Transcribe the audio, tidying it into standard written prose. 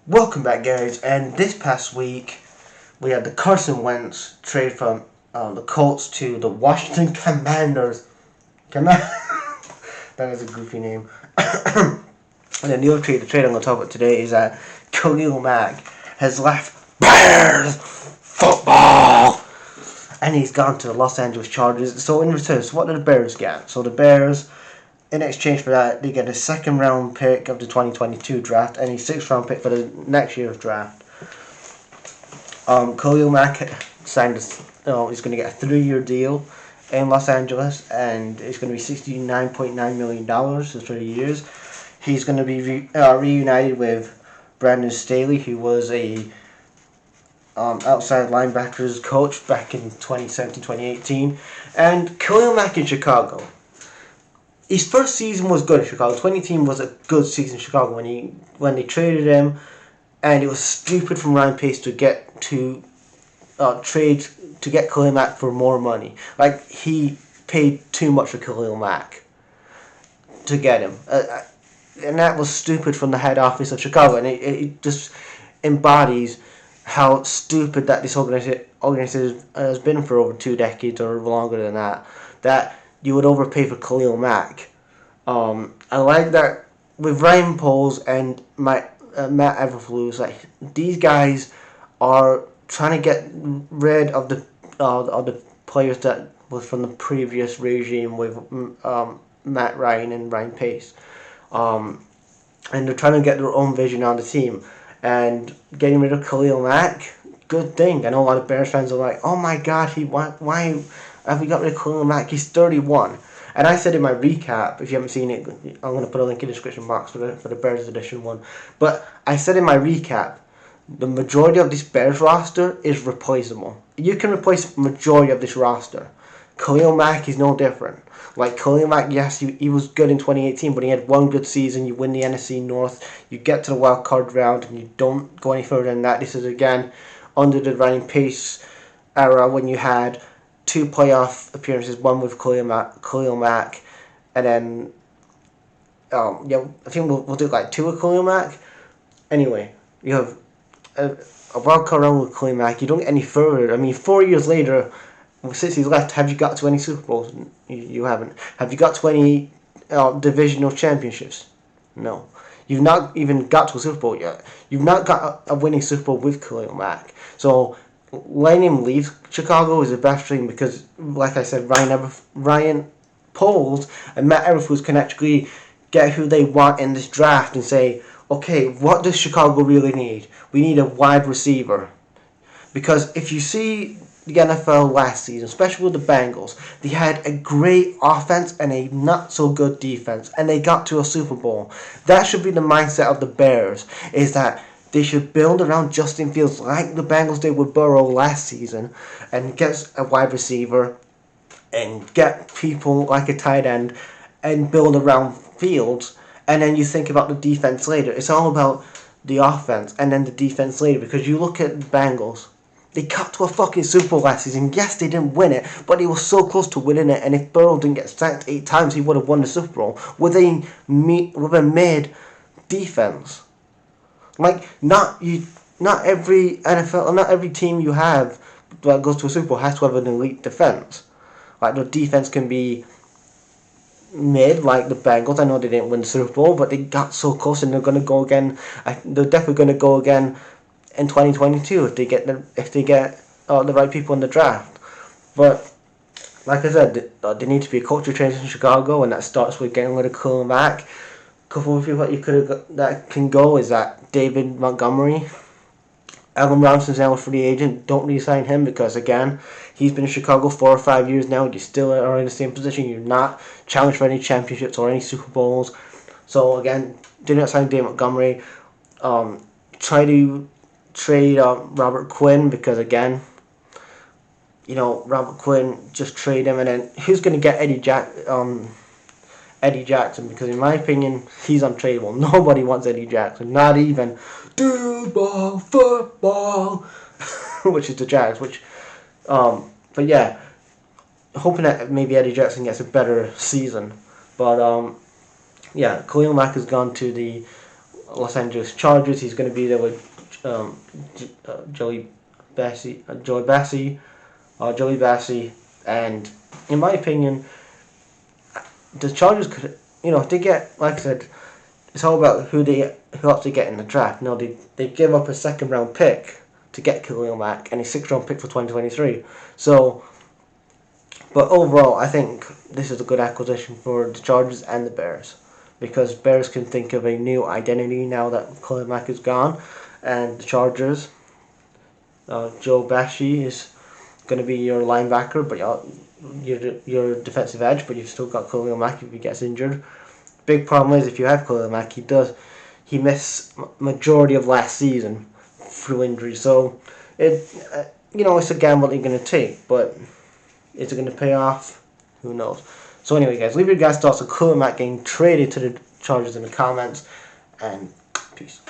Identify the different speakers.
Speaker 1: Welcome back, guys. And this past week, we had the Carson Wentz trade from the Colts to the Washington Commanders. That is a goofy name. And then the other trade, the trade I'm going to talk about today is that Khalil Mack has left Bears football, and he's gone to the Los Angeles Chargers. So in return, what do the Bears get? So the Bears, in exchange for that, they get a second round pick of the 2022 draft and a sixth round pick for the next year's draft. Khalil Mack signed he's going to get a 3-year deal in Los Angeles, and it's going to be $69.9 million for 3 years. He's going to be reunited with Brandon Staley, who was a outside linebackers coach back in 2017-2018. And Khalil Mack in Chicago. His first season was good in Chicago. 2018 was a good season in Chicago when they traded him, and it was stupid from Ryan Pace to get Khalil Mack for more money. Like, he paid too much for Khalil Mack to get him, and that was stupid from the head office of Chicago, and it just embodies how stupid that this organization has been for over 2 decades or longer than that. That you would overpay for Khalil Mack. I like that with Ryan Poles and Matt Eberflus. Like, these guys are trying to get rid of the players that was from the previous regime with Matt Ryan and Ryan Pace, and they're trying to get their own vision on the team. And getting rid of Khalil Mack, good thing. I know a lot of Bears fans are like, "Oh my God, why have we got rid of Khalil Mack? He's 31." And I said in my recap, if you haven't seen it, I'm going to put a link in the description box for the Bears edition one. But I said in my recap, the majority of this Bears roster is replaceable. You can replace the majority of this roster. Khalil Mack is no different. Like, Khalil Mack, yes, he was good in 2018, but he had one good season. You win the NFC North, you get to the wild card round, and you don't go any further than that. This is, again, under the Ryan Pace era when you had 2 playoff appearances, one with Khalil Mack, and then, I think we'll do like 2 with Khalil Mack. Anyway, you have a wild card round with Khalil Mack. You don't get any further. I mean, 4 years later, since he's left, have you got to any Super Bowls? You haven't. Have you got to any divisional championships? No. You've not even got to a Super Bowl yet. You've not got a winning Super Bowl with Khalil Mack. So letting him leave Chicago is the best thing because, like I said, Ryan Poles and Matt Eberflus can actually get who they want in this draft and say, okay, what does Chicago really need? We need a wide receiver. Because if you see the NFL last season, especially with the Bengals, they had a great offense and a not so good defense, and they got to a Super Bowl. That should be the mindset of the Bears, is that they should build around Justin Fields like the Bengals did with Burrow last season, and get a wide receiver and get people like a tight end and build around Fields, and then you think about the defense later. It's all about the offense and then the defense later, because you look at the Bengals. They got to a fucking Super Bowl last season. Yes, they didn't win it, but they were so close to winning it. And if Burrow didn't get sacked 8 times, he would have won the Super Bowl with a mid defense. Like, not every NFL, not every team you have that goes to a Super Bowl has to have an elite defense. Like, the defense can be mid, like the Bengals. I know they didn't win the Super Bowl, but they got so close, and they're going to go again. They're definitely going to go again in 2022 if they get the right people in the draft. But like I said, there needs to be a culture change in Chicago, and that starts with getting rid of Khalil Mack. A couple of people that you could have that can go is that David Montgomery. Allen Robinson's now a free agent. Don't re-sign him because, again, he's been in Chicago 4 or 5 years now. You still are in the same position. You're not challenged for any championships or any Super Bowls. So again, do not sign David Montgomery. Try to trade Robert Quinn because, again, Robert Quinn, just trade him, and then who's going to get Eddie Jackson? Because in my opinion, he's untradeable. Nobody wants Eddie Jackson, not even dude ball football, which is the Jags. But yeah, hoping that maybe Eddie Jackson gets a better season. But yeah, Khalil Mack has gone to the Los Angeles Chargers. He's going to be there with Joey Bassie, and in my opinion, the Chargers could, if they get, like I said, it's all about who else they get in the draft. No, they give up a second round pick to get Khalil Mack and a 6th round pick for 2023. So, but overall, I think this is a good acquisition for the Chargers and the Bears, because Bears can think of a new identity now that Khalil Mack is gone, and the Chargers, Joe Bashy is going to be your linebacker, but your defensive edge, but you've still got Khalil Mack if he gets injured. Big problem is if you have Khalil Mack, he missed majority of last season through injury. So it's a gamble that you're going to take, but is it going to pay off? Who knows? So anyway, guys, leave your guys' thoughts on Khalil Mack getting traded to the Chargers in the comments, and peace.